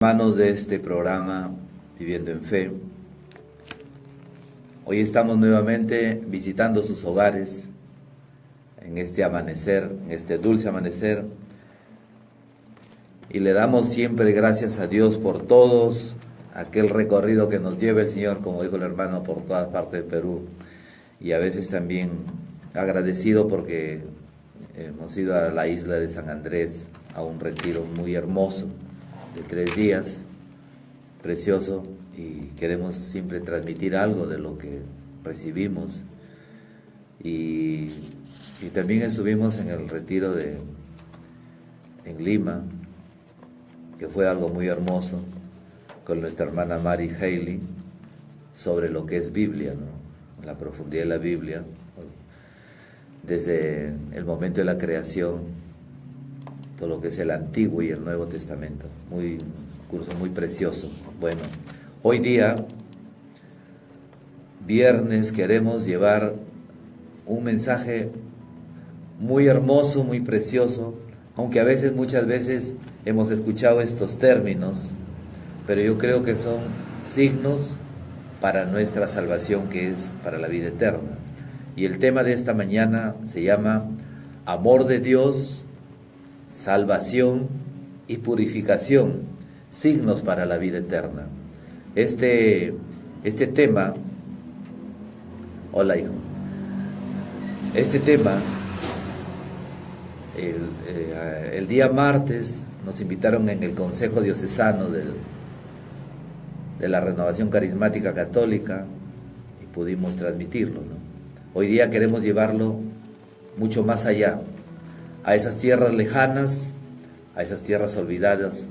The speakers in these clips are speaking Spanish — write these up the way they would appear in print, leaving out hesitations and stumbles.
Hermanos de este programa Viviendo en Fe, hoy estamos nuevamente visitando sus hogares en este amanecer, en este dulce amanecer, y le damos siempre gracias a Dios por todos aquel recorrido que nos lleva el Señor, como dijo el hermano, por todas partes de Perú, y a veces también agradecido porque hemos ido a la isla de San Andrés a un retiro muy hermoso de 3 días, precioso, y queremos siempre transmitir algo de lo que recibimos. Y también estuvimos en el retiro en Lima, que fue algo muy hermoso, con nuestra hermana Mary Haley, sobre lo que es Biblia, ¿no? La profundidad de la Biblia, desde el momento de la creación, todo lo que es el Antiguo y el Nuevo Testamento. Un curso muy precioso. Bueno, hoy día, viernes, queremos llevar un mensaje muy hermoso, muy precioso, aunque a veces, muchas veces, hemos escuchado estos términos, pero yo creo que son signos para nuestra salvación, que es para la vida eterna. Y el tema de esta mañana se llama Amor de Dios, salvación y purificación, signos para la vida eterna. Este tema, hola hijo, este tema, el día martes nos invitaron en el Consejo Diocesano de la Renovación Carismática Católica y pudimos transmitirlo, ¿no? Hoy día queremos llevarlo mucho más allá, a esas tierras lejanas, a esas tierras olvidadas,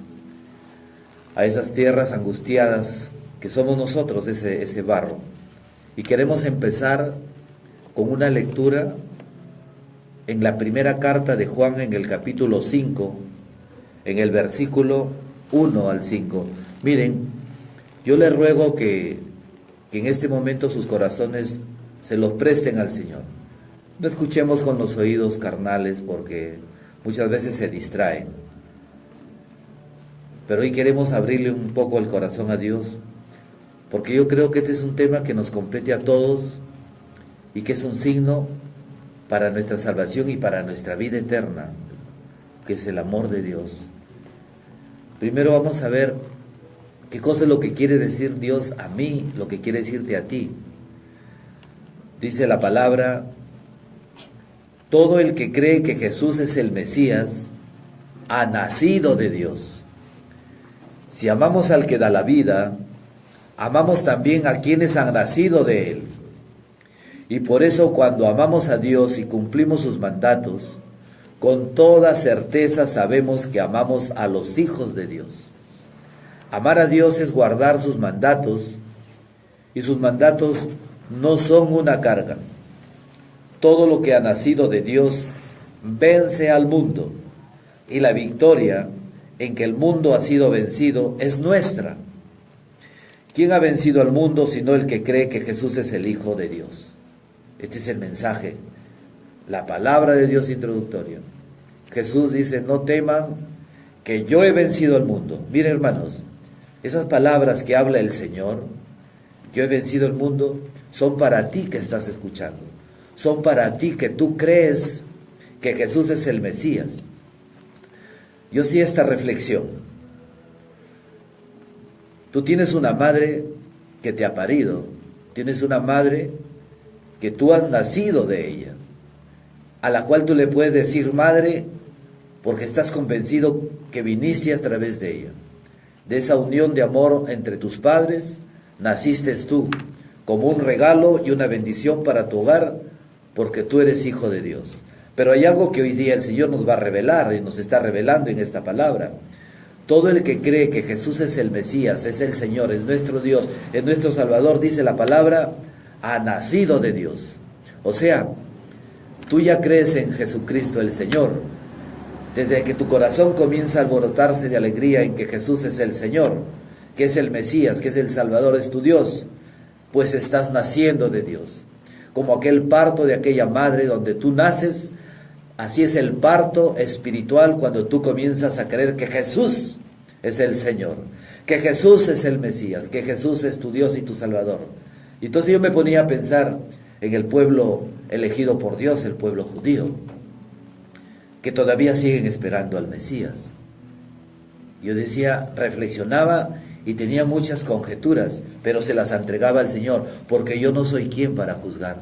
a esas tierras angustiadas que somos nosotros, ese barro. Y queremos empezar con una lectura en la primera carta de Juan, en el capítulo 5, en el versículo 1 al 5. Miren, yo les ruego que en este momento sus corazones se los presten al Señor. No escuchemos con los oídos carnales, porque muchas veces se distraen. Pero hoy queremos abrirle un poco el corazón a Dios, porque yo creo que este es un tema que nos compete a todos y que es un signo para nuestra salvación y para nuestra vida eterna, que es el amor de Dios. Primero vamos a ver qué cosa es lo que quiere decir Dios a mí, lo que quiere decirte a ti. Dice la palabra: todo el que cree que Jesús es el Mesías ha nacido de Dios. Si amamos al que da la vida, amamos también a quienes han nacido de Él. Y por eso, cuando amamos a Dios y cumplimos sus mandatos, con toda certeza sabemos que amamos a los hijos de Dios. Amar a Dios es guardar sus mandatos, y sus mandatos no son una carga. Todo lo que ha nacido de Dios vence al mundo, y la victoria en que el mundo ha sido vencido es nuestra. ¿Quién ha vencido al mundo sino el que cree que Jesús es el Hijo de Dios? Este es el mensaje, la palabra de Dios introductoria. Jesús dice: no teman, que yo he vencido al mundo. Miren, hermanos, esas palabras que habla el Señor, yo he vencido el mundo, son para ti que estás escuchando. Son para ti que tú crees que Jesús es el Mesías. Yo sí esta reflexión. Tú tienes una madre que te ha parido, tienes una madre que tú has nacido de ella, a la cual tú le puedes decir madre, porque estás convencido que viniste a través de ella. De esa unión de amor entre tus padres, naciste tú, como un regalo y una bendición para tu hogar, porque tú eres hijo de Dios. Pero hay algo que hoy día el Señor nos va a revelar, y nos está revelando en esta palabra. Todo el que cree que Jesús es el Mesías, es el Señor, es nuestro Dios, es nuestro Salvador, dice la palabra, ha nacido de Dios. O sea, tú ya crees en Jesucristo el Señor. Desde que tu corazón comienza a alborotarse de alegría en que Jesús es el Señor, que es el Mesías, que es el Salvador, es tu Dios, pues estás naciendo de Dios. Como aquel parto de aquella madre donde tú naces, así es el parto espiritual cuando tú comienzas a creer que Jesús es el Señor, que Jesús es el Mesías, que Jesús es tu Dios y tu Salvador. Y entonces yo me ponía a pensar en el pueblo elegido por Dios, el pueblo judío, que todavía siguen esperando al Mesías. Yo decía, reflexionaba y tenía muchas conjeturas, pero se las entregaba al Señor, porque yo no soy quien para juzgar.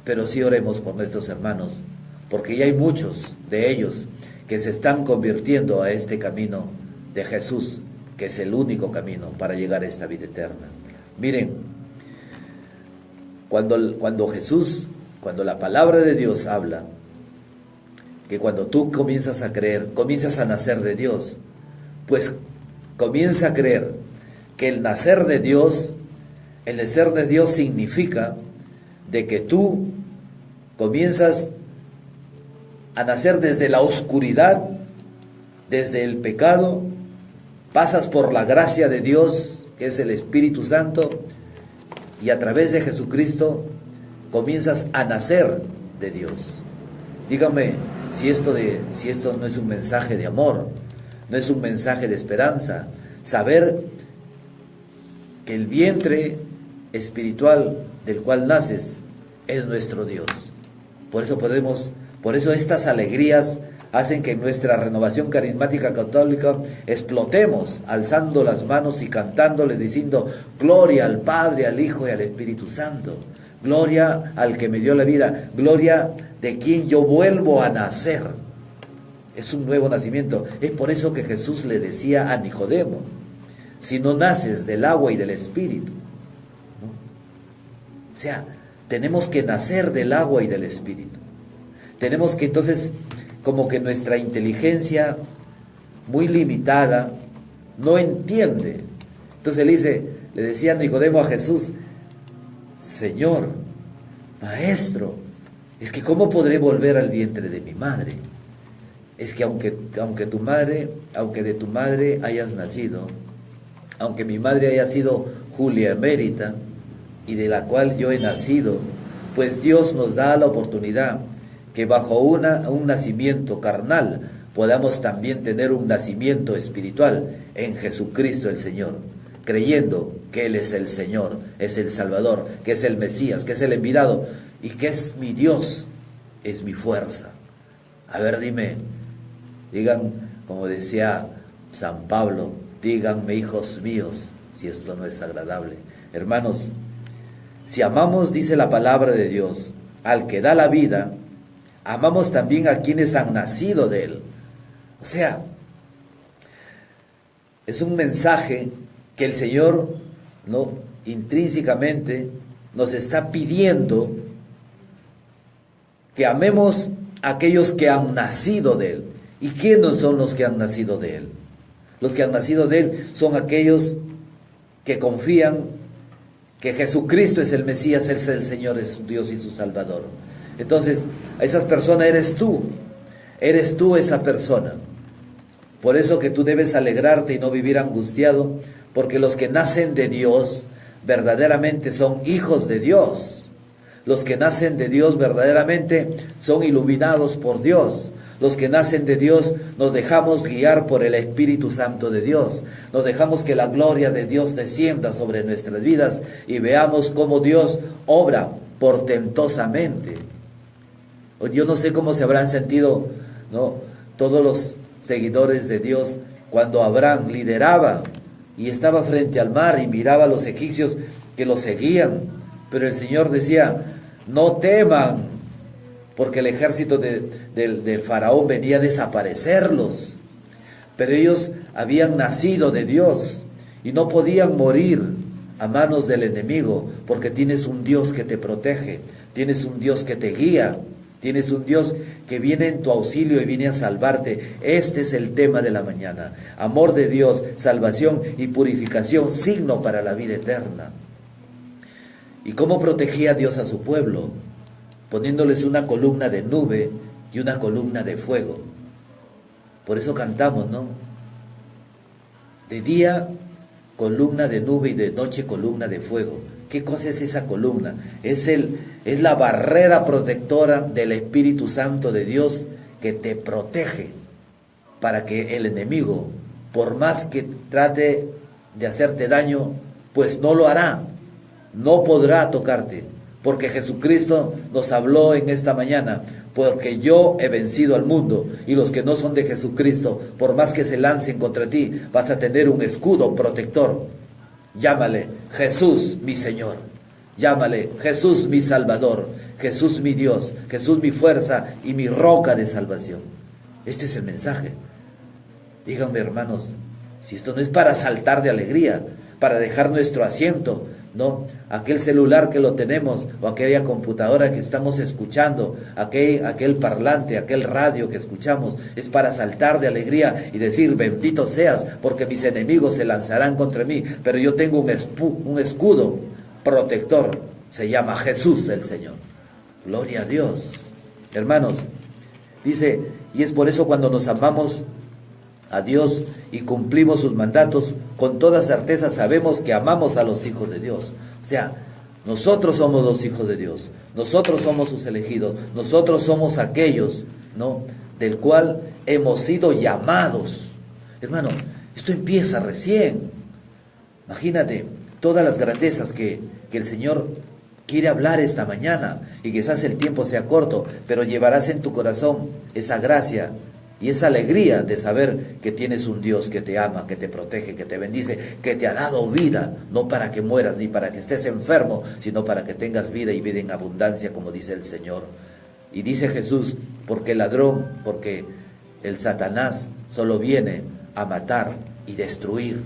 Pero sí oremos por nuestros hermanos, porque ya hay muchos de ellos que se están convirtiendo a este camino de Jesús, que es el único camino para llegar a esta vida eterna. Miren, cuando la palabra de Dios habla, que cuando tú comienzas a creer, comienzas a nacer de Dios, pues comienza a creer que el nacer de Dios significa de que tú comienzas a nacer desde la oscuridad, desde el pecado, pasas por la gracia de Dios, que es el Espíritu Santo, y a través de Jesucristo comienzas a nacer de Dios. Dígame si esto no es un mensaje de amor, no es un mensaje de esperanza, saber que el vientre espiritual del cual naces es nuestro Dios. Por eso estas alegrías hacen que en nuestra renovación carismática católica explotemos, alzando las manos y cantándole, diciendo: gloria al Padre, al Hijo y al Espíritu Santo, gloria al que me dio la vida, gloria de quien yo vuelvo a nacer. Es un nuevo nacimiento. Es por eso que Jesús le decía a Nicodemo: si no naces del agua y del Espíritu, ¿no? O sea, tenemos que nacer del agua y del Espíritu. Tenemos que entonces, como que nuestra inteligencia muy limitada no entiende. Entonces le decía Nicodemo a Jesús: Señor, Maestro, es que ¿cómo podré volver al vientre de mi madre? Es que aunque de tu madre hayas nacido, aunque mi madre haya sido Julia Emérita, y de la cual yo he nacido, pues Dios nos da la oportunidad que bajo un nacimiento carnal podamos también tener un nacimiento espiritual en Jesucristo el Señor, creyendo que Él es el Señor, es el Salvador, que es el Mesías, que es el enviado y que es mi Dios, es mi fuerza. A ver, digan, como decía San Pablo, díganme, hijos míos, si esto no es agradable. Hermanos, si amamos, dice la palabra de Dios, al que da la vida, amamos también a quienes han nacido de Él. O sea, es un mensaje que el Señor, ¿no?, intrínsecamente nos está pidiendo que amemos a aquellos que han nacido de Él. ¿Y quiénes son los que han nacido de Él? Los que han nacido de Él son aquellos que confían que Jesucristo es el Mesías, es el Señor, es su Dios y su Salvador. Entonces, a esas personas eres tú esa persona. Por eso que tú debes alegrarte y no vivir angustiado, porque los que nacen de Dios verdaderamente son hijos de Dios. Los que nacen de Dios verdaderamente son iluminados por Dios. Los que nacen de Dios nos dejamos guiar por el Espíritu Santo de Dios. Nos dejamos que la gloria de Dios descienda sobre nuestras vidas y veamos cómo Dios obra portentosamente. Yo no sé cómo se habrán sentido, ¿no?, todos los seguidores de Dios cuando Abraham lideraba y estaba frente al mar y miraba a los egipcios que lo seguían. Pero el Señor decía: no teman, porque el ejército del faraón venía a desaparecerlos. Pero ellos habían nacido de Dios y no podían morir a manos del enemigo, porque tienes un Dios que te protege, tienes un Dios que te guía, tienes un Dios que viene en tu auxilio y viene a salvarte. Este es el tema de la mañana: amor de Dios, salvación y purificación, signo para la vida eterna. ¿Y cómo protegía Dios a su pueblo? Poniéndoles una columna de nube y una columna de fuego. Por eso cantamos, ¿no? De día, columna de nube, y de noche, columna de fuego. ¿Qué cosa es esa columna? Es la barrera protectora del Espíritu Santo de Dios que te protege para que el enemigo por más que trate de hacerte daño, pues no lo hará, no podrá tocarte, porque Jesucristo nos habló en esta mañana, porque yo he vencido al mundo, y los que no son de Jesucristo, por más que se lancen contra ti, vas a tener un escudo protector. Llámale Jesús mi Señor, llámale Jesús mi Salvador, Jesús mi Dios, Jesús mi fuerza y mi roca de salvación. Este es el mensaje. Díganme, hermanos, si esto no es para saltar de alegría, para dejar nuestro asiento, ¿no? Aquel celular que lo tenemos, o aquella computadora que estamos escuchando, aquel parlante, aquel radio que escuchamos, es para saltar de alegría y decir, bendito seas, porque mis enemigos se lanzarán contra mí, pero yo tengo un escudo protector, se llama Jesús el Señor. Gloria a Dios. Hermanos, dice, y es por eso cuando nos amamos a Dios y cumplimos sus mandatos, con toda certeza sabemos que amamos a los hijos de Dios. O sea, nosotros somos los hijos de Dios, nosotros somos sus elegidos, nosotros somos aquellos, ¿no?, del cual hemos sido llamados. Hermano, esto empieza recién. Imagínate todas las grandezas que el Señor quiere hablar esta mañana, y quizás el tiempo sea corto, pero llevarás en tu corazón esa gracia y esa alegría de saber que tienes un Dios que te ama, que te protege, que te bendice, que te ha dado vida, no para que mueras ni para que estés enfermo, sino para que tengas vida y vida en abundancia, como dice el Señor. Y dice Jesús, porque el ladrón, porque el Satanás solo viene a matar y destruir,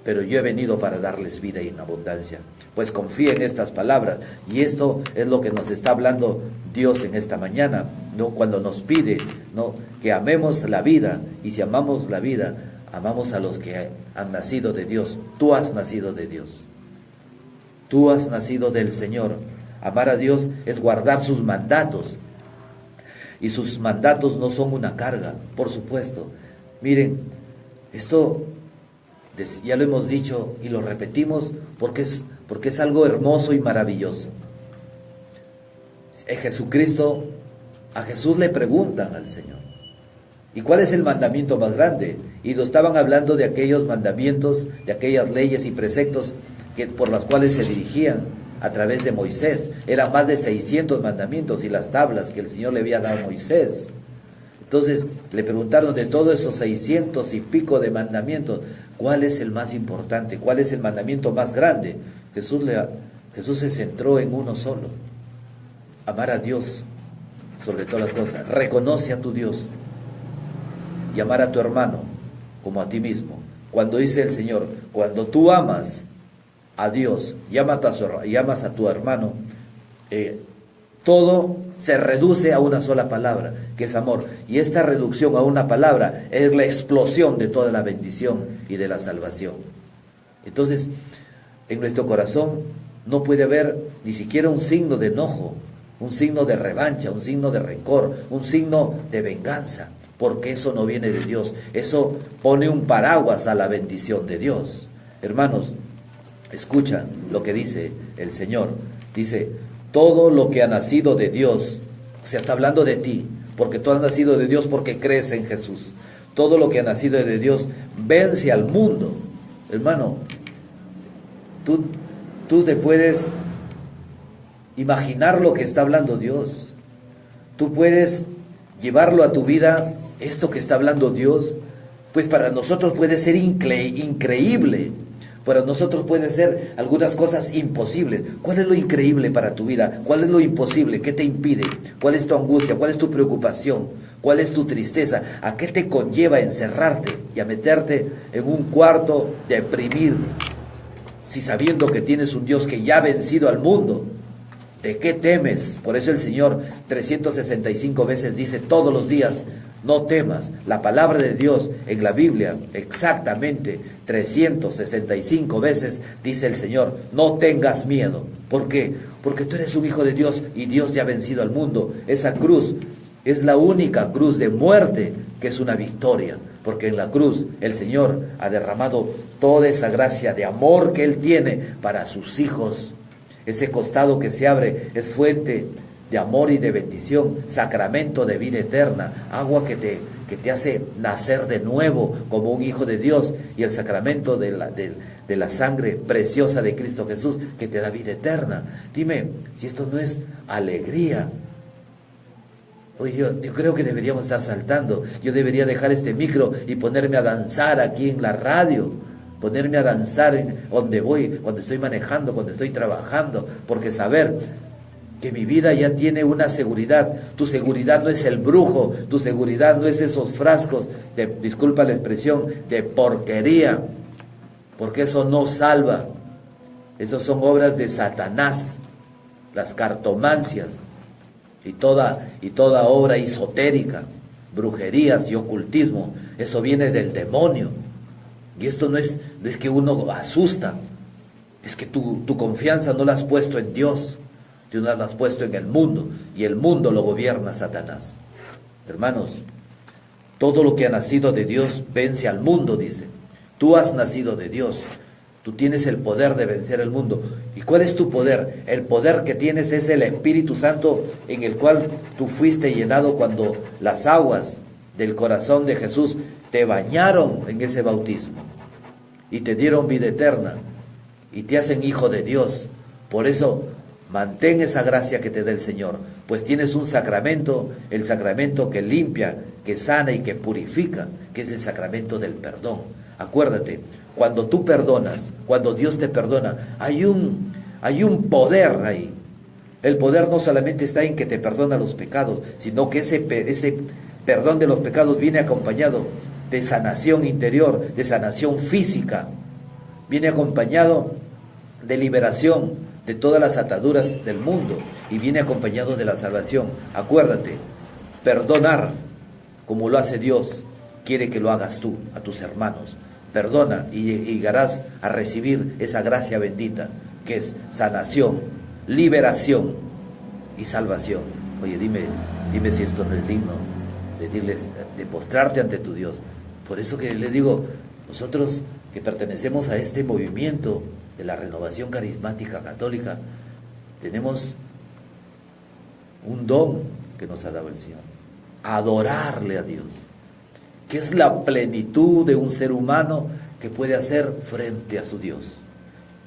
pero yo he venido para darles vida y en abundancia. Pues confía en estas palabras, y esto es lo que nos está hablando Dios en esta mañana, ¿no? Cuando nos pide, ¿no?, que amemos la vida, y si amamos la vida, amamos a los que han nacido de Dios. Tú has nacido de Dios, tú has nacido del Señor. Amar a Dios es guardar sus mandatos, y sus mandatos no son una carga, por supuesto. Miren, esto ya lo hemos dicho y lo repetimos porque es algo hermoso y maravilloso. A Jesús le preguntan al Señor, ¿y cuál es el mandamiento más grande? Y lo estaban hablando de aquellos mandamientos, de aquellas leyes y preceptos por las cuales se dirigían a través de Moisés. Eran más de 600 mandamientos y las tablas que el Señor le había dado a Moisés. Entonces le preguntaron, de todos esos 600 y pico de mandamientos, ¿cuál es el más importante? ¿Cuál es el mandamiento más grande? Jesús se centró en uno solo: amar a Dios sobre todas las cosas. Reconoce a tu Dios y amar a tu hermano como a ti mismo. Cuando dice el Señor, cuando tú amas a Dios y amas a tu hermano, todo se reduce a una sola palabra, que es amor. Y esta reducción a una palabra es la explosión de toda la bendición y de la salvación. Entonces, en nuestro corazón no puede haber ni siquiera un signo de enojo, un signo de revancha, un signo de rencor, un signo de venganza, porque eso no viene de Dios. Eso pone un paraguas a la bendición de Dios. Hermanos, escucha lo que dice el Señor. Dice, todo lo que ha nacido de Dios, o sea, está hablando de ti, porque tú has nacido de Dios porque crees en Jesús. Todo lo que ha nacido de Dios vence al mundo. Hermano, tú te puedes imaginar lo que está hablando Dios. Tú puedes llevarlo a tu vida, esto que está hablando Dios, pues para nosotros puede ser increíble. Para nosotros pueden ser algunas cosas imposibles. ¿Cuál es lo increíble para tu vida? ¿Cuál es lo imposible? ¿Qué te impide? ¿Cuál es tu angustia? ¿Cuál es tu preocupación? ¿Cuál es tu tristeza? ¿A qué te conlleva encerrarte y a meterte en un cuarto, deprimir, si sabiendo que tienes un Dios que ya ha vencido al mundo? ¿De qué temes? Por eso el Señor 365 veces dice todos los días, no temas. La palabra de Dios en la Biblia, exactamente 365 veces dice el Señor, no tengas miedo. ¿Por qué? Porque tú eres un hijo de Dios y Dios ya ha vencido al mundo. Esa cruz es la única cruz de muerte que es una victoria, porque en la cruz el Señor ha derramado toda esa gracia de amor que Él tiene para sus hijos. Ese costado que se abre es fuente de amor y de bendición, sacramento de vida eterna, agua que te hace nacer de nuevo como un hijo de Dios, y el sacramento de la sangre preciosa de Cristo Jesús que te da vida eterna. Dime, si esto no es alegría. Oye, yo creo que deberíamos estar saltando. Yo debería dejar este micro y ponerme a danzar aquí en la radio, ponerme a danzar en donde voy, cuando estoy manejando, cuando estoy trabajando, porque saber que mi vida ya tiene una seguridad. Tu seguridad no es el brujo, tu seguridad no es esos frascos de, disculpa la expresión, de porquería, porque eso no salva. Esos son obras de Satanás, las cartomancias y toda obra esotérica, brujerías y ocultismo. Eso viene del demonio. Y esto no es que uno asusta, es que tu confianza no la has puesto en Dios, tú no la has puesto en el mundo, y el mundo lo gobierna Satanás. Hermanos, todo lo que ha nacido de Dios vence al mundo, dice. Tú has nacido de Dios, tú tienes el poder de vencer el mundo. ¿Y cuál es tu poder? El poder que tienes es el Espíritu Santo, en el cual tú fuiste llenado cuando las aguas del corazón de Jesús te bañaron en ese bautismo y te dieron vida eterna y te hacen hijo de Dios. Por eso mantén esa gracia que te da el Señor, pues tienes un sacramento, el sacramento que limpia, que sana y que purifica, que es el sacramento del perdón. Acuérdate, cuando tú perdonas, cuando Dios te perdona, hay un poder ahí. El poder no solamente está en que te perdona los pecados, sino que ese perdón de los pecados viene acompañado de sanación interior, de sanación física, viene acompañado de liberación de todas las ataduras del mundo y viene acompañado de la salvación. Acuérdate, perdonar como lo hace Dios, quiere que lo hagas tú a tus hermanos. Perdona y llegarás a recibir esa gracia bendita que es sanación, liberación y salvación. Oye, dime si esto no es digno de postrarte ante tu Dios. Por eso que les digo, nosotros que pertenecemos a este movimiento de la renovación carismática católica, tenemos un don que nos ha dado el Señor: adorarle a Dios, que es la plenitud de un ser humano que puede hacer frente a su Dios.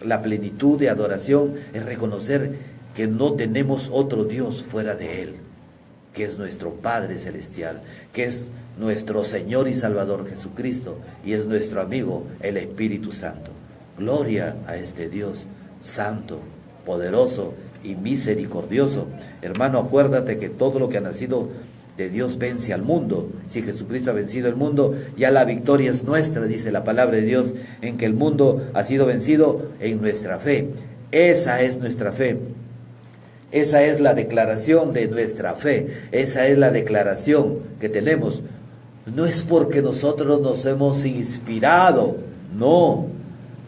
La plenitud de adoración es reconocer que no tenemos otro Dios fuera de Él, que es nuestro Padre Celestial, que es nuestro Señor y Salvador Jesucristo, y es nuestro amigo el Espíritu Santo. Gloria a este Dios santo, poderoso y misericordioso. Hermano, acuérdate que todo lo que ha nacido de Dios vence al mundo. Si Jesucristo ha vencido el mundo, ya la victoria es nuestra, dice la palabra de Dios, en que el mundo ha sido vencido en nuestra fe. Esa es nuestra fe. Esa es la declaración de nuestra fe. Esa es la declaración que tenemos. No es porque nosotros nos hemos inspirado, no.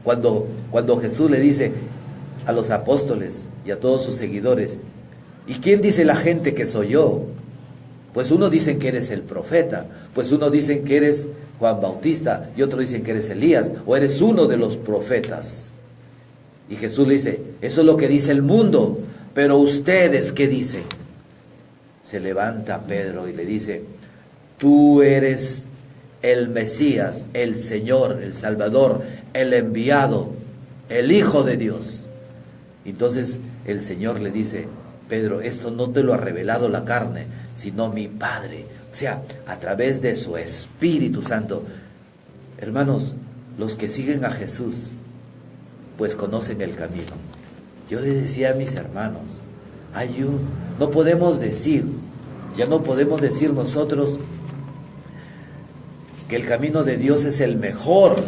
Cuando Jesús le dice a los apóstoles y a todos sus seguidores: ¿y quién dice la gente que soy yo? Pues unos dicen que eres el profeta, pues unos dicen que eres Juan Bautista, y otros dicen que eres Elías, o eres uno de los profetas. Y Jesús le dice: eso es lo que dice el mundo, pero ustedes, ¿qué dicen? Se levanta Pedro y le dice: tú eres el Mesías, el Señor, el Salvador, el enviado, el Hijo de Dios. Entonces el Señor le dice: Pedro, esto no te lo ha revelado la carne, sino mi Padre. O sea, a través de su Espíritu Santo. Hermanos, los que siguen a Jesús, pues conocen el camino. Yo les decía a mis hermanos, no podemos decir, ya no podemos decir nosotros que el camino de Dios es el mejor.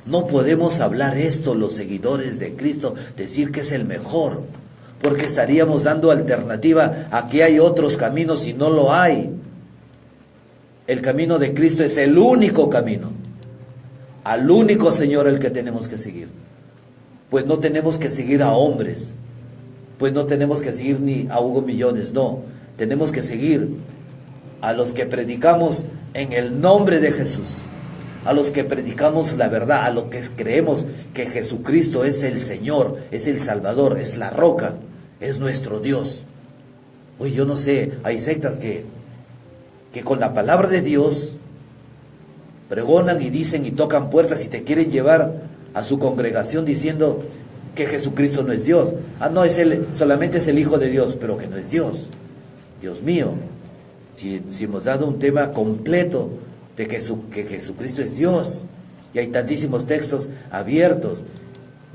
No podemos hablar esto, los seguidores de Cristo, decir que es el mejor, porque estaríamos dando alternativa a que hay otros caminos y no lo hay. El camino de Cristo es el único camino, al único Señor el que tenemos que seguir. Pues no tenemos que seguir a hombres, pues no tenemos que seguir ni a Hugo Millones, no. Tenemos que seguir a los que predicamos en el nombre de Jesús, a los que predicamos la verdad, a los que creemos que Jesucristo es el Señor, es el Salvador, es la roca, es nuestro Dios. Oye, yo no sé, hay sectas que con la palabra de Dios pregonan y dicen y tocan puertas y te quieren llevar a su congregación diciendo que Jesucristo no es Dios. Ah, no, solamente es el Hijo de Dios, pero que no es Dios. Dios mío, si hemos dado un tema completo de que Jesucristo es Dios, y hay tantísimos textos abiertos.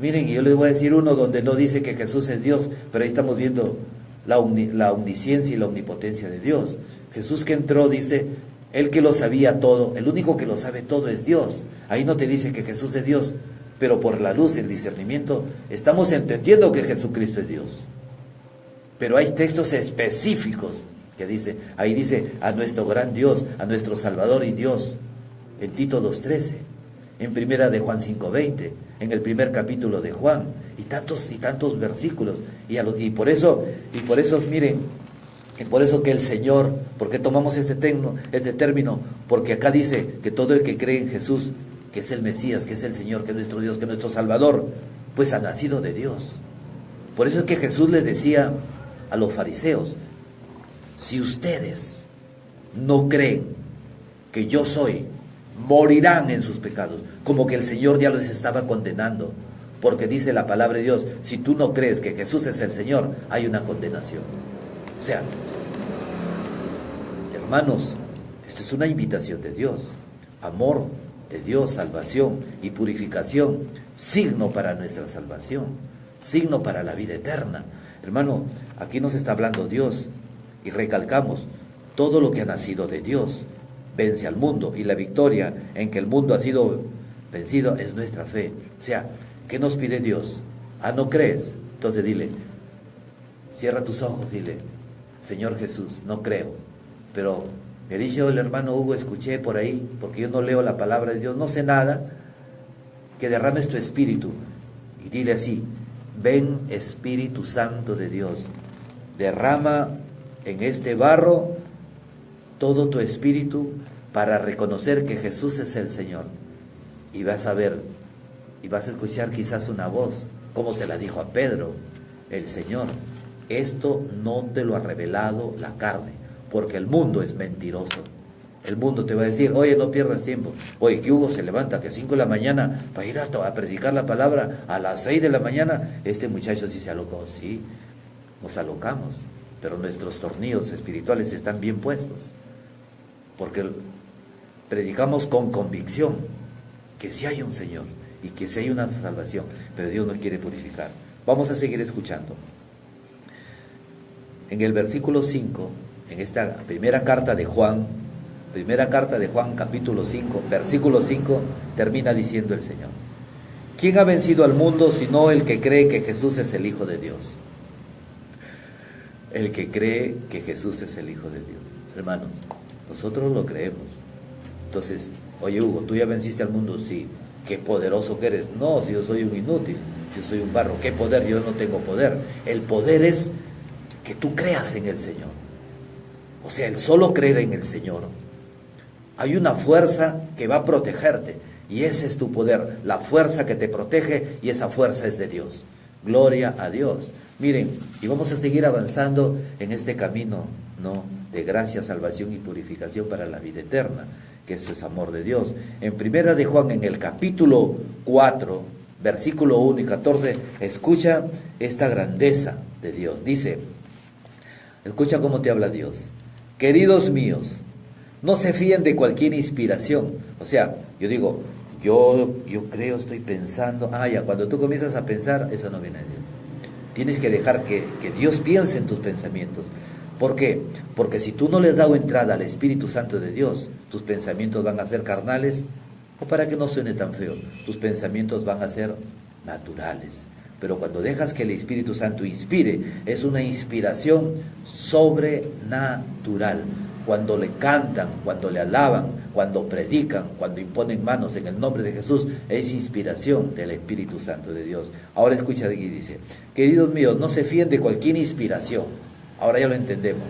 Miren, y yo les voy a decir uno donde no dice que Jesús es Dios, pero ahí estamos viendo la omnisciencia y la omnipotencia de Dios. Jesús que entró dice, Él que lo sabía todo, el único que lo sabe todo es Dios. Ahí no te dice que Jesús es Dios, pero por la luz, el discernimiento, estamos entendiendo que Jesucristo es Dios. Pero hay textos específicos que dice, ahí dice, a nuestro gran Dios, a nuestro Salvador y Dios, en Tito 2:13, en primera de Juan 5:20, en el primer capítulo de Juan, y tantos versículos, y por eso, miren, y por eso que el Señor, ¿por qué tomamos este término? Porque acá dice que todo el que cree en Jesús, que es el Mesías, que es el Señor, que es nuestro Dios, que es nuestro Salvador, pues ha nacido de Dios. Por eso es que Jesús les decía a los fariseos, si ustedes no creen que yo soy, morirán en sus pecados. Como que el Señor ya los estaba condenando, porque dice la palabra de Dios, si tú no crees que Jesús es el Señor, hay una condenación. O sea, hermanos, esto es una invitación de Dios, amor de Dios, salvación y purificación, signo para nuestra salvación, signo para la vida eterna. Hermano, aquí nos está hablando Dios, y recalcamos, todo lo que ha nacido de Dios vence al mundo, y la victoria en que el mundo ha sido vencido es nuestra fe. O sea, ¿qué nos pide Dios? Ah, ¿no crees? Entonces dile, cierra tus ojos, dile, Señor Jesús, no creo, pero me ha dicho el hermano Hugo, escuché por ahí, porque yo no leo la palabra de Dios, no sé nada, que derrames tu espíritu, y dile así, ven Espíritu Santo de Dios, derrama en este barro todo tu espíritu para reconocer que Jesús es el Señor. Y vas a ver, y vas a escuchar quizás una voz, como se la dijo a Pedro, el Señor, esto no te lo ha revelado la carne, porque el mundo es mentiroso. El mundo te va a decir, oye, no pierdas tiempo. Oye, que Hugo se levanta que a 5 de la mañana para ir a predicar la palabra, a las 6 de la mañana, este muchacho sí se alocó. Sí, nos alocamos, pero nuestros tornillos espirituales están bien puestos, porque predicamos con convicción que sí hay un Señor y que sí hay una salvación, pero Dios nos quiere purificar. Vamos a seguir escuchando. En el versículo 5, en esta primera carta de Juan, capítulo 5, versículo 5, termina diciendo el Señor, ¿quién ha vencido al mundo sino el que cree que Jesús es el Hijo de Dios? El que cree que Jesús es el Hijo de Dios. Hermanos, nosotros lo creemos. Entonces, oye Hugo, ¿tú ya venciste al mundo? Sí. ¿Qué poderoso que eres? No, si yo soy un inútil, si yo soy un barro. ¿Qué poder? Yo no tengo poder. El poder es que tú creas en el Señor. O sea, el solo creer en el Señor. Hay una fuerza que va a protegerte, y ese es tu poder, la fuerza que te protege, y esa fuerza es de Dios. Gloria a Dios. Miren, y vamos a seguir avanzando en este camino, ¿no?, de gracia, salvación y purificación para la vida eterna, que eso es amor de Dios. En primera de Juan, en el capítulo 4, versículo 1 y 14, escucha esta grandeza de Dios. Dice, escucha cómo te habla Dios. Queridos míos, no se fíen de cualquier inspiración. O sea, yo digo, yo creo, estoy pensando. Ya, cuando tú comienzas a pensar, eso no viene de Dios. Tienes que dejar que Dios piense en tus pensamientos. ¿Por qué? Porque si tú no le has dado entrada al Espíritu Santo de Dios, tus pensamientos van a ser carnales, o para que no suene tan feo, tus pensamientos van a ser naturales. Pero cuando dejas que el Espíritu Santo inspire, es una inspiración sobrenatural. Cuando le cantan, cuando le alaban, cuando predican, cuando imponen manos en el nombre de Jesús, es inspiración del Espíritu Santo de Dios. Ahora escucha de aquí, dice, queridos míos, no se fíen de cualquier inspiración. Ahora ya lo entendemos.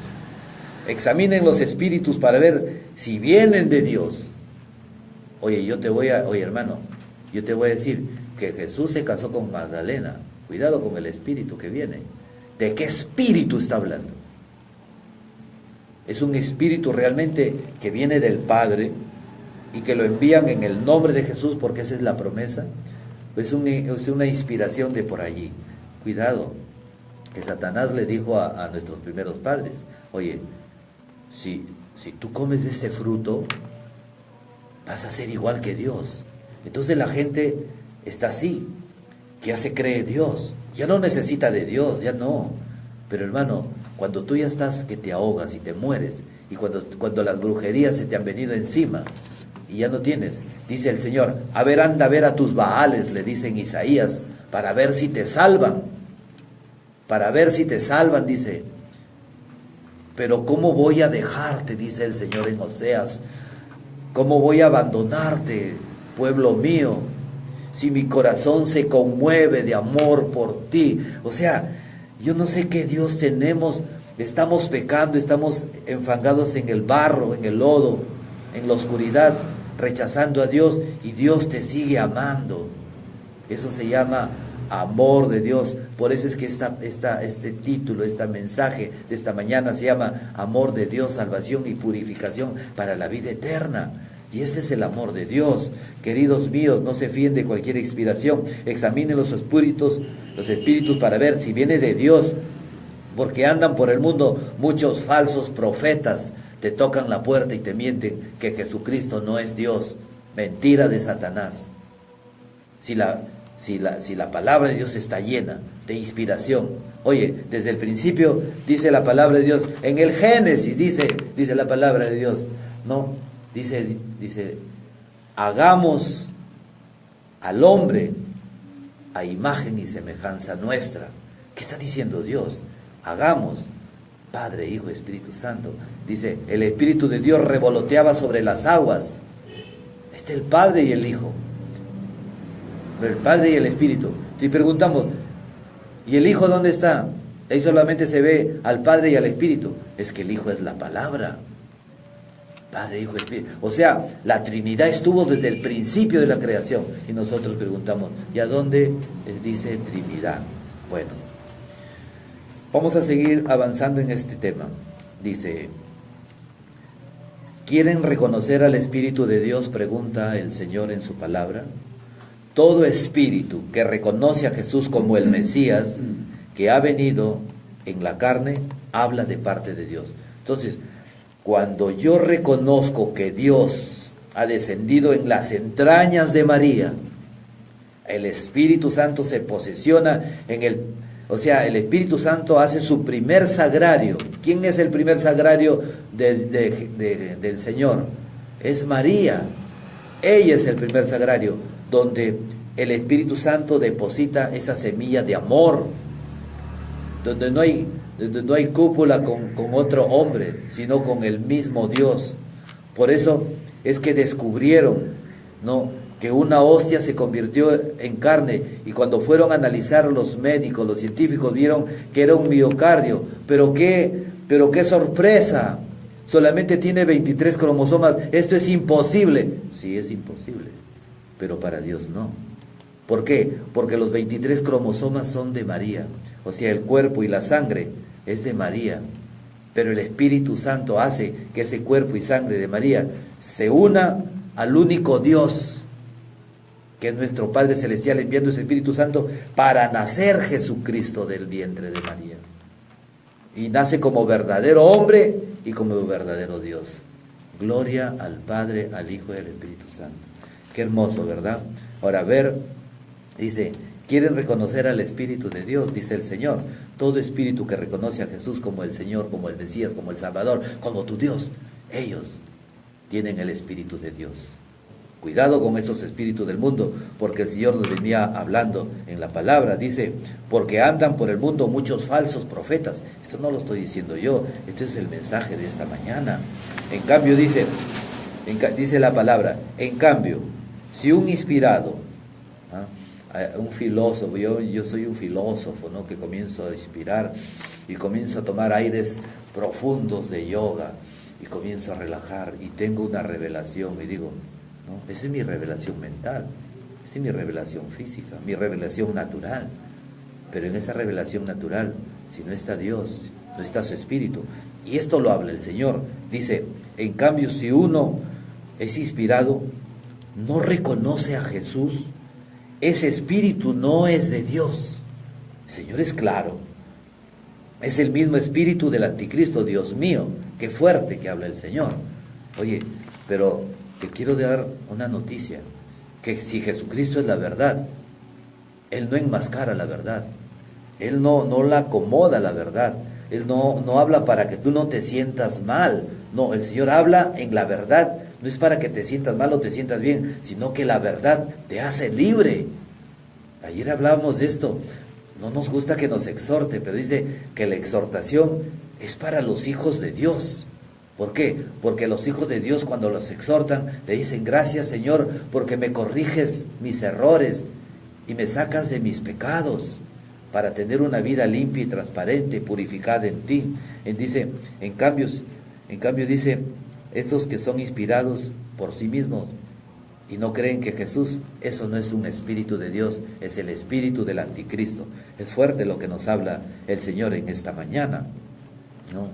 Examinen los espíritus para ver si vienen de Dios. Oye, hermano, yo te voy a decir que Jesús se casó con Magdalena. Cuidado con el espíritu que viene. ¿De qué espíritu está hablando? es un espíritu realmente que viene del Padre y que lo envían en el nombre de Jesús, porque esa es la promesa, es una inspiración de por allí. Cuidado, que Satanás le dijo a nuestros primeros padres, oye, si tú comes de este fruto, vas a ser igual que Dios. Entonces la gente está así, que ya se cree Dios, ya no necesita de Dios, ya no. Pero hermano, cuando tú ya estás que te ahogas y te mueres, y cuando las brujerías se te han venido encima, y ya no tienes, dice el Señor, a ver, anda a ver a tus Baales, le dicen Isaías, para ver si te salvan, dice. Pero ¿cómo voy a dejarte?, dice el Señor en Oseas. ¿Cómo voy a abandonarte, pueblo mío, si mi corazón se conmueve de amor por ti? O sea, yo no sé qué Dios tenemos, estamos pecando, estamos enfangados en el barro, en el lodo, en la oscuridad, rechazando a Dios, y Dios te sigue amando. Eso se llama amor de Dios. Por eso es que este título, este mensaje de esta mañana se llama Amor de Dios, salvación y purificación para la vida eterna. Y ese es el amor de Dios. Queridos míos, no se fíen de cualquier inspiración, examinen los espíritus para ver si viene de Dios, porque andan por el mundo muchos falsos profetas, te tocan la puerta y te mienten que Jesucristo no es Dios. Mentira de Satanás. Si la palabra de Dios está llena de inspiración. Oye, desde el principio dice la palabra de Dios, en el Génesis dice la palabra de Dios, no, dice, hagamos al hombre a imagen y semejanza nuestra. ¿Qué está diciendo Dios? Hagamos, Padre, Hijo, Espíritu Santo. Dice, el Espíritu de Dios revoloteaba sobre las aguas. Está el Padre y el Hijo. El Padre y el Espíritu. Si preguntamos, ¿y el Hijo dónde está? Ahí solamente se ve al Padre y al Espíritu. Es que el Hijo es la palabra. Padre, Hijo, Espíritu. O sea, la Trinidad estuvo desde el principio de la creación. Y nosotros preguntamos, ¿y a dónde dice Trinidad? Bueno, vamos a seguir avanzando en este tema. Dice, ¿quieren reconocer al Espíritu de Dios?, pregunta el Señor en su palabra. Todo espíritu que reconoce a Jesús como el Mesías, que ha venido en la carne, habla de parte de Dios. Entonces, cuando yo reconozco que Dios ha descendido en las entrañas de María, el Espíritu Santo se posesiona el Espíritu Santo hace su primer sagrario. ¿Quién es el primer sagrario del Señor? Es María. Ella es el primer sagrario, donde el Espíritu Santo deposita esa semilla de amor, donde no hay cúpula con otro hombre, sino con el mismo Dios. Por eso es que descubrieron, ¿no?, que una hostia se convirtió en carne, y cuando fueron a analizar los médicos, los científicos, vieron que era un miocardio. Pero qué sorpresa, solamente tiene 23 cromosomas, esto es imposible. Sí, es imposible, pero para Dios no. ¿Por qué? Porque los 23 cromosomas son de María, o sea, el cuerpo y la sangre es de María, pero el Espíritu Santo hace que ese cuerpo y sangre de María se una al único Dios, que es nuestro Padre Celestial, enviando ese Espíritu Santo para nacer Jesucristo del vientre de María. Y nace como verdadero hombre y como verdadero Dios. Gloria al Padre, al Hijo y al Espíritu Santo. Qué hermoso, ¿verdad? Ahora, dice, ¿quieren reconocer al Espíritu de Dios? Dice el Señor, todo espíritu que reconoce a Jesús como el Señor, como el Mesías, como el Salvador, como tu Dios, ellos tienen el Espíritu de Dios. Cuidado con esos espíritus del mundo, porque el Señor nos venía hablando en la palabra. Dice, porque andan por el mundo muchos falsos profetas. Esto no lo estoy diciendo yo, esto es el mensaje de esta mañana. En cambio dice la palabra, en cambio, si un inspirado, un filósofo, yo soy un filósofo, ¿no?, que comienzo a inspirar y comienzo a tomar aires profundos de yoga y comienzo a relajar y tengo una revelación y digo, ¿no?, esa es mi revelación mental, esa es mi revelación física, mi revelación natural. Pero en esa revelación natural, si no está Dios, no está su Espíritu, Y esto lo habla el Señor. Dice, en cambio, si uno es inspirado, no reconoce a Jesús, ese espíritu no es de Dios. El Señor es claro. Es el mismo espíritu del anticristo. Dios mío, qué fuerte que habla el Señor. Oye, pero te quiero dar una noticia, que si Jesucristo es la verdad, Él no enmascara la verdad, Él no la acomoda la verdad, Él no habla para que tú no te sientas mal. No, el Señor habla en la verdad, no es para que te sientas mal o te sientas bien, sino que la verdad te hace libre. Ayer hablábamos de esto. No nos gusta que nos exhorte, pero dice que la exhortación es para los hijos de Dios. ¿Por qué? Porque los hijos de Dios, cuando los exhortan, le dicen: gracias, Señor, porque me corriges mis errores y me sacas de mis pecados para tener una vida limpia y transparente, purificada en ti. En cambio dice, estos que son inspirados por sí mismos y no creen que Jesús, eso no es un espíritu de Dios, es el espíritu del anticristo. Es fuerte lo que nos habla el Señor en esta mañana, ¿no?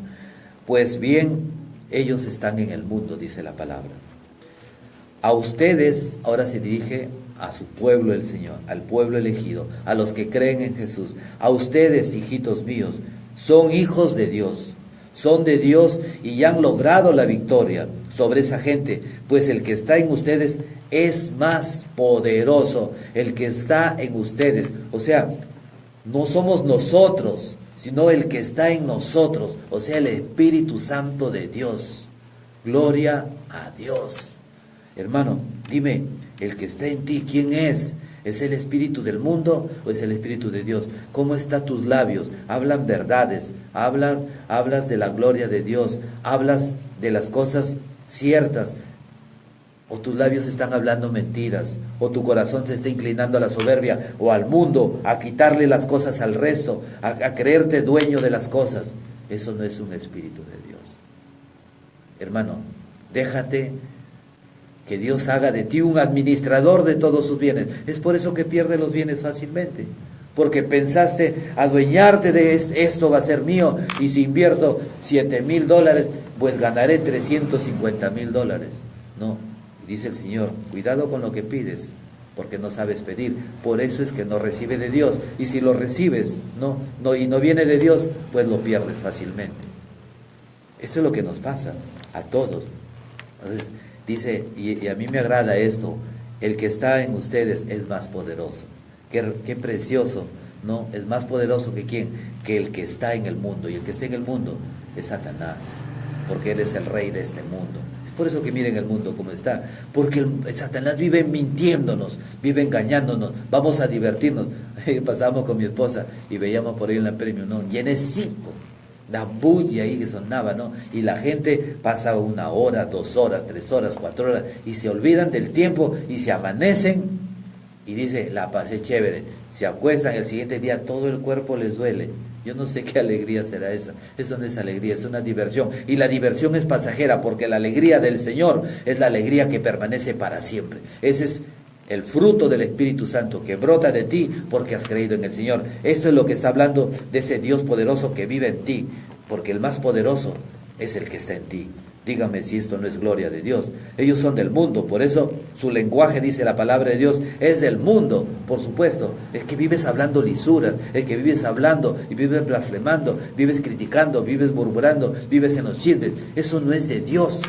Pues bien, ellos están en el mundo, dice la palabra. A ustedes, ahora se dirige a su pueblo el Señor, al pueblo elegido, a los que creen en Jesús. A ustedes, hijitos míos, son hijos de Dios, son de Dios y ya han logrado la victoria sobre esa gente, pues el que está en ustedes es más poderoso, el que está en ustedes. O sea, no somos nosotros, sino el que está en nosotros, o sea, el Espíritu Santo de Dios. Gloria a Dios. Hermano, dime, el que está en ti, ¿quién es? ¿Es el espíritu del mundo o es el espíritu de Dios? ¿Cómo están tus labios? ¿Hablan verdades? ¿Hablas de la gloria de Dios? ¿Hablas de las cosas ciertas? ¿O tus labios están hablando mentiras? ¿O tu corazón se está inclinando a la soberbia o al mundo, a quitarle las cosas al resto, a creerte dueño de las cosas? Eso no es un espíritu de Dios. Hermano, déjate que Dios haga de ti un administrador de todos sus bienes. Es por eso que pierdes los bienes fácilmente, porque pensaste adueñarte de esto va a ser mío, y si invierto $7,000, pues ganaré $350,000. No, dice el Señor, cuidado con lo que pides, porque no sabes pedir. Por eso es que no recibe de Dios, y si lo recibes y no viene de Dios, pues lo pierdes fácilmente. Eso es lo que nos pasa a todos. Entonces dice, y a mí me agrada esto: el que está en ustedes es más poderoso. Qué precioso, ¿no? Es más poderoso que ¿quién? Que el que está en el mundo. Y el que está en el mundo es Satanás, porque él es el rey de este mundo. Es por eso que miren el mundo como está, porque el Satanás vive mintiéndonos, vive engañándonos. Vamos a divertirnos. Pasábamos con mi esposa y veíamos por ahí en la premio, ¿no? Llenecito, la bulla ahí que sonaba, ¿no? Y la gente pasa 1 hora, 2 horas, 3 horas, 4 horas, y se olvidan del tiempo y se amanecen y dice, la pasé chévere. Se acuestan, el siguiente día todo el cuerpo les duele. Yo no sé qué alegría será esa. Eso no es alegría, es una diversión. Y la diversión es pasajera, porque la alegría del Señor es la alegría que permanece para siempre. Ese es el fruto del Espíritu Santo que brota de ti porque has creído en el Señor. Esto es lo que está hablando de ese Dios poderoso que vive en ti, porque el más poderoso es el que está en ti. Dígame si esto no es gloria de Dios. Ellos son del mundo, por eso su lenguaje, dice la palabra de Dios, es del mundo, por supuesto. Es que vives hablando lisuras, es que vives hablando y vives blasfemando, vives criticando, vives murmurando, vives en los chismes. Eso no es de Dios.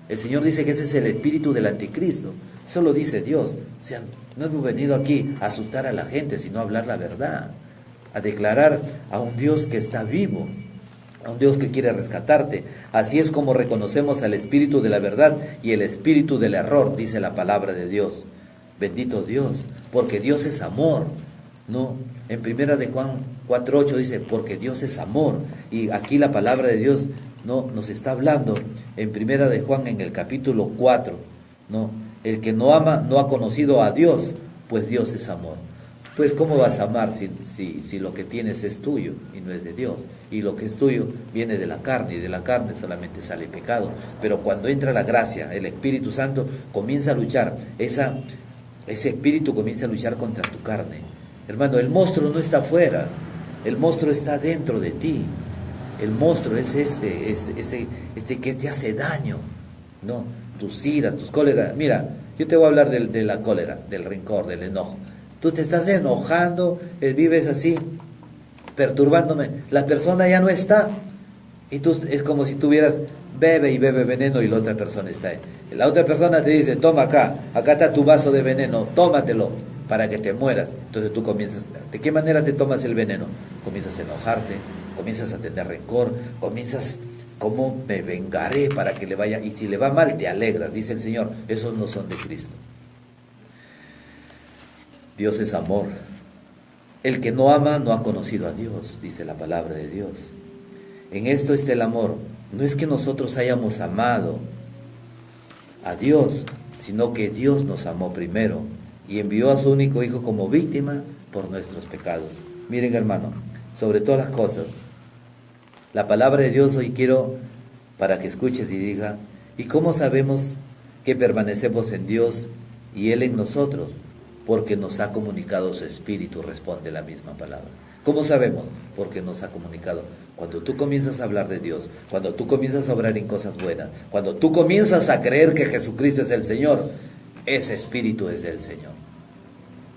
El Señor dice que ese es el espíritu del anticristo. Eso lo dice Dios. O sea, no hemos venido aquí a asustar a la gente, sino a hablar la verdad, a declarar a un Dios que está vivo, a un Dios que quiere rescatarte. Así es como reconocemos al espíritu de la verdad y el espíritu del error, dice la palabra de Dios. Bendito Dios, porque Dios es amor, ¿no? En 1 de Juan 4:8 dice, porque Dios es amor. Y aquí la palabra de Dios, ¿no?, nos está hablando en 1 de Juan, en el capítulo 4, ¿no? El que no ama no ha conocido a Dios, pues Dios es amor. Pues ¿cómo vas a amar si lo que tienes es tuyo y no es de Dios? Y lo que es tuyo viene de la carne, y de la carne solamente sale pecado. Pero cuando entra la gracia, el Espíritu Santo comienza a luchar, ese espíritu comienza a luchar contra tu carne. Hermano, el monstruo no está afuera, el monstruo está dentro de ti. El monstruo es este que te hace daño, ¿no? Tus iras, tus cóleras. Mira, yo te voy a hablar de la cólera, del rencor, del enojo. Tú te estás enojando, vives así, perturbándome. La persona ya no está. Y tú es como si tuvieras, bebe y bebe veneno y la otra persona está ahí. La otra persona te dice, toma acá está tu vaso de veneno, tómatelo para que te mueras. Entonces tú comienzas, ¿de qué manera te tomas el veneno? Comienzas a enojarte, comienzas a tener rencor, comienzas, ¿cómo me vengaré para que le vaya? Y si le va mal, te alegras, dice el Señor. Esos no son de Cristo. Dios es amor. El que no ama no ha conocido a Dios, dice la palabra de Dios. En esto está el amor. No es que nosotros hayamos amado a Dios, sino que Dios nos amó primero y envió a su único Hijo como víctima por nuestros pecados. Miren, hermano, sobre todas las cosas, la palabra de Dios hoy quiero para que escuches y diga, ¿y cómo sabemos que permanecemos en Dios y Él en nosotros? Porque nos ha comunicado su Espíritu, responde la misma palabra. ¿Cómo sabemos? Porque nos ha comunicado. Cuando tú comienzas a hablar de Dios, cuando tú comienzas a obrar en cosas buenas, cuando tú comienzas a creer que Jesucristo es el Señor, ese Espíritu es del Señor.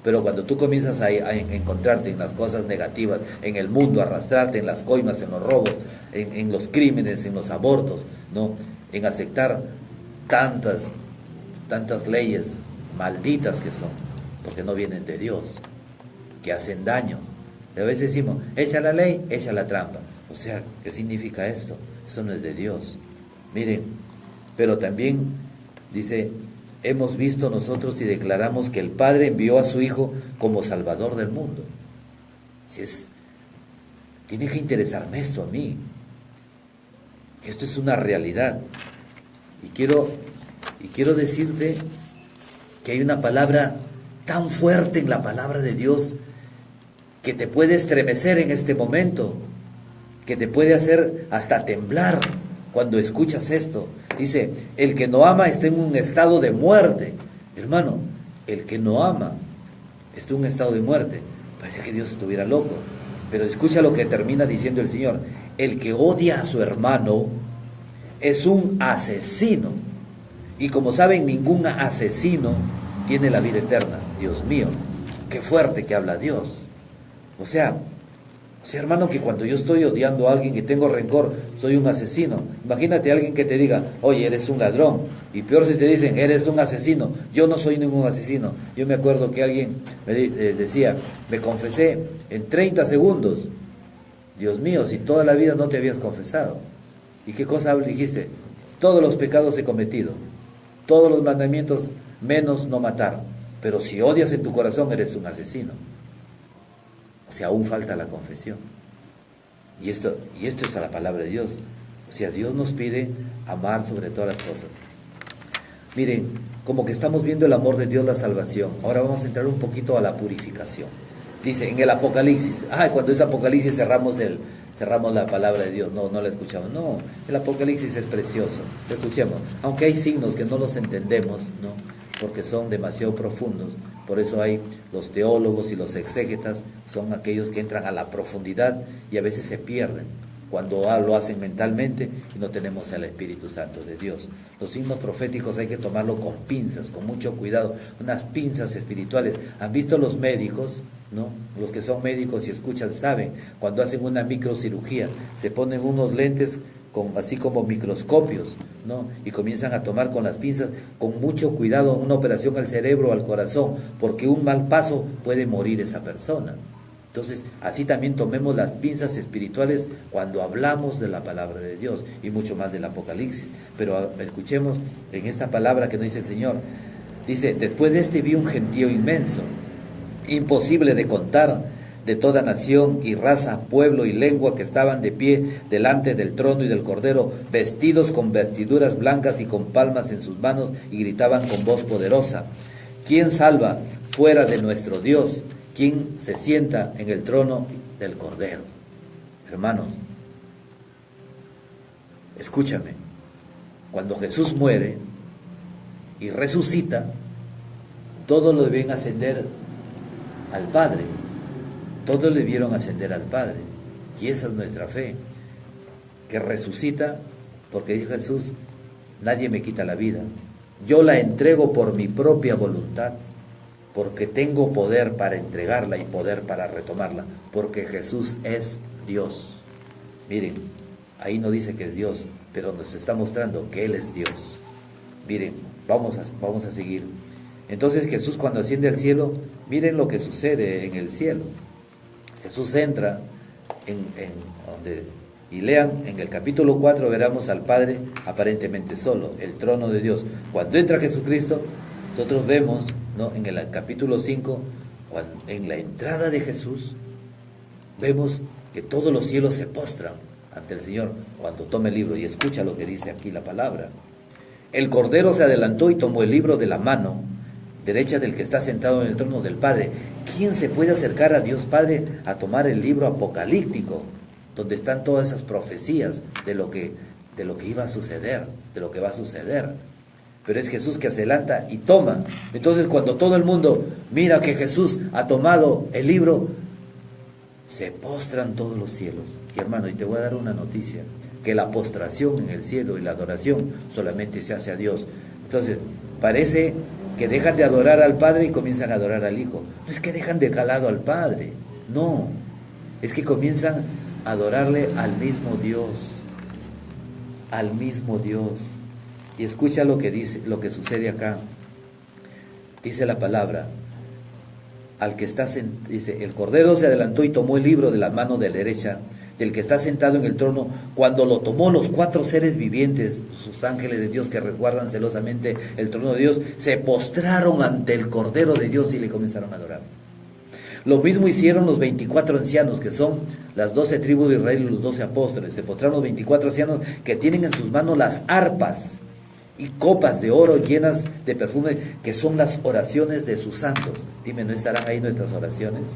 Pero cuando tú comienzas a encontrarte en las cosas negativas, en el mundo, arrastrarte en las coimas, en los robos, en los crímenes, en los abortos, ¿no? En aceptar tantas leyes malditas que son, porque no vienen de Dios, que hacen daño. Y a veces decimos, echa la ley, echa la trampa. O sea, ¿qué significa esto? Eso no es de Dios. Miren, pero también dice, hemos visto nosotros y declaramos que el Padre envió a su Hijo como Salvador del mundo. Tiene que interesarme esto a mí. Esto es una realidad. Y quiero decirte que hay una palabra tan fuerte en la palabra de Dios que te puede estremecer en este momento, que te puede hacer hasta temblar cuando escuchas esto. Dice, el que no ama está en un estado de muerte. Hermano, el que no ama está en un estado de muerte. Parece que Dios estuviera loco. Pero escucha lo que termina diciendo el Señor. El que odia a su hermano es un asesino. Y como saben, ningún asesino tiene la vida eterna. Dios mío, qué fuerte que habla Dios. O sea, hermano, que cuando yo estoy odiando a alguien y tengo rencor, soy un asesino. Imagínate a alguien que te diga, oye, eres un ladrón. Y peor si te dicen, eres un asesino. Yo no soy ningún asesino. Yo me acuerdo que alguien me decía, me confesé en 30 segundos. Dios mío, si toda la vida no te habías confesado. ¿Y qué cosa dijiste? Todos los pecados he cometido. Todos los mandamientos, menos no matar. Pero si odias en tu corazón, eres un asesino. O sea, aún falta la confesión. Y esto es a la palabra de Dios. O sea, Dios nos pide amar sobre todas las cosas. Miren, como que estamos viendo el amor de Dios, la salvación. Ahora vamos a entrar un poquito a la purificación. Dice, en el Apocalipsis. Cuando es Apocalipsis cerramos la palabra de Dios. No la escuchamos. No, el Apocalipsis es precioso. Lo escuchemos. Aunque hay signos que no los entendemos, ¿no? Porque son demasiado profundos. Por eso hay los teólogos y los exégetas, son aquellos que entran a la profundidad y a veces se pierden cuando lo hacen mentalmente y no tenemos al Espíritu Santo de Dios. Los signos proféticos hay que tomarlo con pinzas, con mucho cuidado, unas pinzas espirituales. ¿Han visto los médicos? ¿No? Los que son médicos y escuchan saben, cuando hacen una microcirugía, se ponen unos lentes así como microscopios, ¿no? Y comienzan a tomar con las pinzas, con mucho cuidado, una operación al cerebro o al corazón, porque un mal paso puede morir esa persona. Entonces, así también tomemos las pinzas espirituales cuando hablamos de la palabra de Dios, y mucho más del Apocalipsis. Pero escuchemos en esta palabra que nos dice el Señor. Dice, después de este vi un gentío inmenso, imposible de contar, de toda nación y raza, pueblo y lengua, que estaban de pie delante del trono y del Cordero, vestidos con vestiduras blancas y con palmas en sus manos, y gritaban con voz poderosa, ¿quién salva fuera de nuestro Dios? ¿Quién se sienta en el trono del Cordero? Hermanos, escúchame, cuando Jesús muere y resucita, todos lo deben ascender al Padre. Todos le vieron ascender al Padre, y esa es nuestra fe. que resucita, porque dijo Jesús, nadie me quita la vida, yo la entrego por mi propia voluntad, porque tengo poder para entregarla y poder para retomarla, porque Jesús es Dios. Miren, ahí no dice que es Dios, pero nos está mostrando que Él es Dios. Miren, vamos a seguir. Entonces Jesús, cuando asciende al cielo, miren lo que sucede en el cielo. Jesús entra y lean en el capítulo 4, veremos al Padre aparentemente solo, el trono de Dios. Cuando entra Jesucristo, nosotros vemos, ¿no?, en el capítulo 5, en la entrada de Jesús, vemos que todos los cielos se postran ante el Señor cuando toma el libro, y escucha lo que dice aquí la palabra. El Cordero se adelantó y tomó el libro de la mano derecha del que está sentado en el trono del Padre. ¿Quién se puede acercar a Dios Padre a tomar el libro apocalíptico, donde están todas esas profecías de lo que iba a suceder, de lo que va a suceder? Pero es Jesús que se adelanta y toma. Entonces, cuando todo el mundo mira que Jesús ha tomado el libro, se postran todos los cielos. Y hermano, y te voy a dar una noticia, que la postración en el cielo y la adoración solamente se hace a Dios. Entonces, parece que dejan de adorar al Padre y comienzan a adorar al Hijo. No es que dejan de calado al Padre, no, es que comienzan a adorarle al mismo Dios, al mismo Dios. Y escucha lo que dice, lo que sucede acá. Dice la palabra, dice, el Cordero se adelantó y tomó el libro de la mano de la derecha del que está sentado en el trono. Cuando lo tomó, los 4 seres vivientes, sus ángeles de Dios que resguardan celosamente el trono de Dios, se postraron ante el Cordero de Dios y le comenzaron a adorar. Lo mismo hicieron los 24 ancianos, que son las 12 tribus de Israel y los 12 apóstoles. Se postraron los 24 ancianos que tienen en sus manos las arpas y copas de oro llenas de perfume, que son las oraciones de sus santos. Dime, ¿no estarán ahí nuestras oraciones?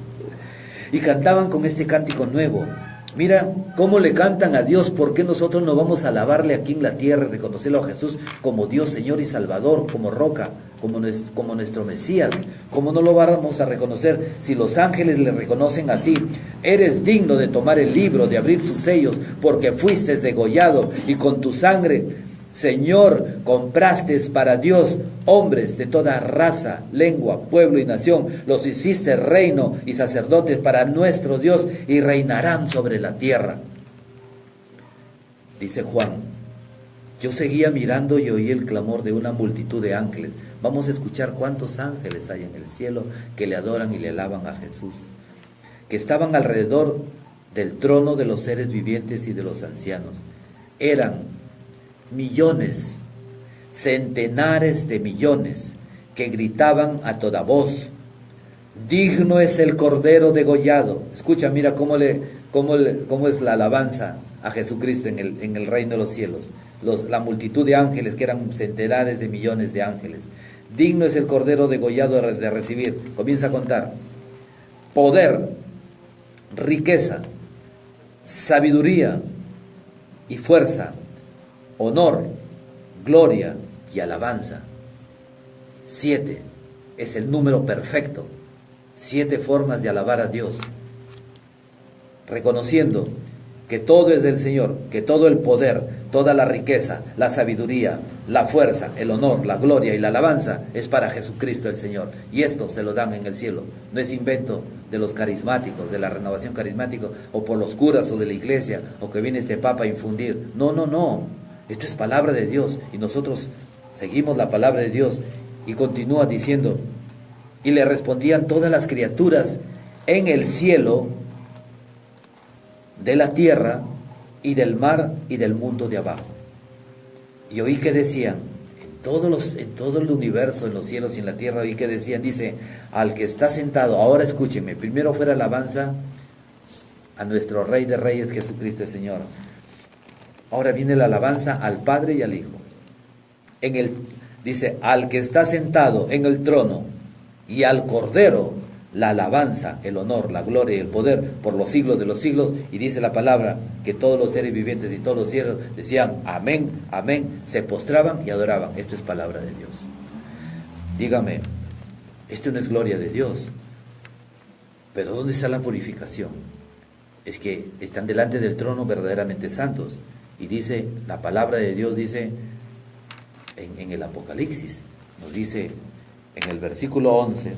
Y cantaban con este cántico nuevo. Mira cómo le cantan a Dios. ¿Por qué nosotros no vamos a alabarle aquí en la tierra, reconocerlo a Jesús como Dios, Señor y Salvador, como roca, como nuestro Mesías? ¿Cómo no lo vamos a reconocer si los ángeles le reconocen así? Eres digno de tomar el libro, de abrir sus sellos, porque fuiste degollado y con tu sangre, Señor, compraste para Dios hombres de toda raza, lengua, pueblo y nación. Los hiciste reino y sacerdotes para nuestro Dios y reinarán sobre la tierra. Dice Juan, yo seguía mirando y oí el clamor de una multitud de ángeles. Vamos a escuchar cuántos ángeles hay en el cielo que le adoran y le alaban a Jesús, que estaban alrededor del trono de los seres vivientes y de los ancianos. Eran millones, centenares de millones, que gritaban a toda voz, digno es el Cordero degollado. Escucha, mira cómo es la alabanza a Jesucristo en el reino de los cielos. La multitud de ángeles, que eran centenares de millones de ángeles. Digno es el Cordero degollado de recibir. Comienza a contar. Poder, riqueza, sabiduría y fuerza, honor, gloria y alabanza. 7 es el número perfecto. 7 formas de alabar a Dios, reconociendo que todo es del Señor, que todo el poder, toda la riqueza, la sabiduría, la fuerza, el honor, la gloria y la alabanza es para Jesucristo el Señor. Y esto se lo dan en el cielo. No es invento de los carismáticos, de la renovación carismática, o por los curas o de la iglesia, o que viene este Papa a infundir. No, no, no. Esto es palabra de Dios y nosotros seguimos la palabra de Dios. Y continúa diciendo, y le respondían todas las criaturas en el cielo, de la tierra y del mar y del mundo de abajo. Y oí que decían, en todo el universo, en los cielos y en la tierra, oí que decían, dice, al que está sentado, ahora escúcheme, primero fue la alabanza a nuestro Rey de Reyes, Jesucristo el Señor. Ahora viene la alabanza al Padre y al Hijo. Dice, al que está sentado en el trono y al Cordero, la alabanza, el honor, la gloria y el poder por los siglos de los siglos. Y dice la palabra que todos los seres vivientes y todos los cielos decían amén, amén, se postraban y adoraban. Esto es palabra de Dios. Dígame, esto no es gloria de Dios. Pero ¿dónde está la purificación? Es que están delante del trono verdaderamente santos. Y dice, la palabra de Dios dice en el Apocalipsis, nos dice en el versículo 11,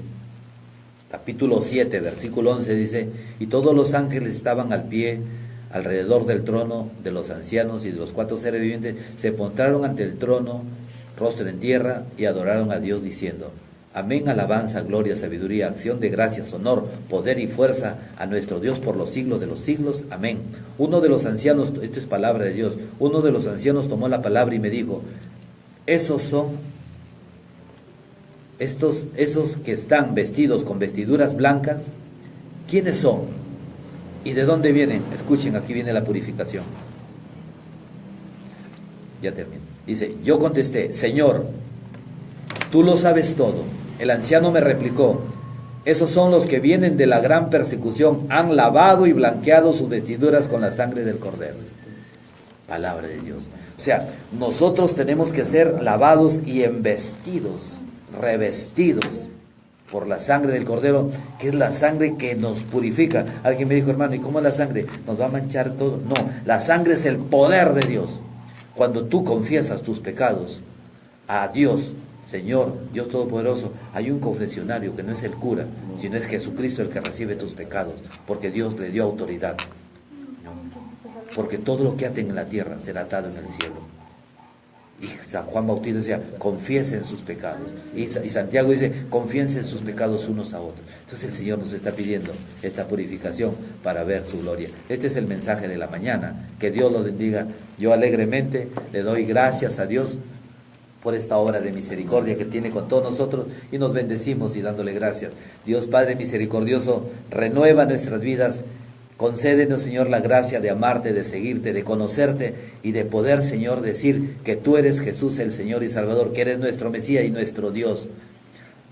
capítulo 7, versículo 11, dice: y todos los ángeles estaban al pie alrededor del trono de los ancianos y de los 4 seres vivientes, se postraron ante el trono, rostro en tierra, y adoraron a Dios diciendo: amén, alabanza, gloria, sabiduría, acción de gracias, honor, poder y fuerza a nuestro Dios por los siglos de los siglos, amén. Uno de los ancianos, esto es palabra de Dios, uno de los ancianos tomó la palabra y me dijo: esos que están vestidos con vestiduras blancas, ¿quiénes son? ¿Y de dónde vienen? Escuchen, aquí viene la purificación. Ya termino. Dice: yo contesté: Señor, tú lo sabes todo. El anciano me replicó: esos son los que vienen de la gran persecución, han lavado y blanqueado sus vestiduras con la sangre del Cordero. Palabra de Dios. O sea, nosotros tenemos que ser lavados y embestidos, revestidos por la sangre del Cordero, que es la sangre que nos purifica. Alguien me dijo: hermano, ¿y cómo es la sangre? ¿Nos va a manchar todo? No, la sangre es el poder de Dios. Cuando tú confiesas tus pecados a Dios, Señor, Dios Todopoderoso, hay un confesionario que no es el cura, sino es Jesucristo el que recibe tus pecados, porque Dios le dio autoridad. Porque todo lo que aten en la tierra será atado en el cielo. Y San Juan Bautista decía: confiesen sus pecados. Y Santiago dice: confiesen sus pecados unos a otros. Entonces el Señor nos está pidiendo esta purificación para ver su gloria. Este es el mensaje de la mañana. Que Dios los bendiga. Yo alegremente le doy gracias a Dios por esta obra de misericordia que tiene con todos nosotros, y nos bendecimos y dándole gracias. Dios Padre misericordioso, renueva nuestras vidas. Concédenos, Señor, la gracia de amarte, de seguirte, de conocerte y de poder, Señor, decir que tú eres Jesús, el Señor y Salvador, que eres nuestro Mesías y nuestro Dios.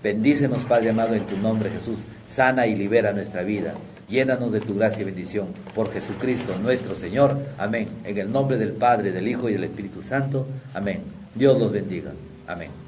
Bendícenos, Padre amado, en tu nombre, Jesús. Sana y libera nuestra vida. Llénanos de tu gracia y bendición. Por Jesucristo, nuestro Señor. Amén. En el nombre del Padre, del Hijo y del Espíritu Santo. Amén. Dios los bendiga. Amén.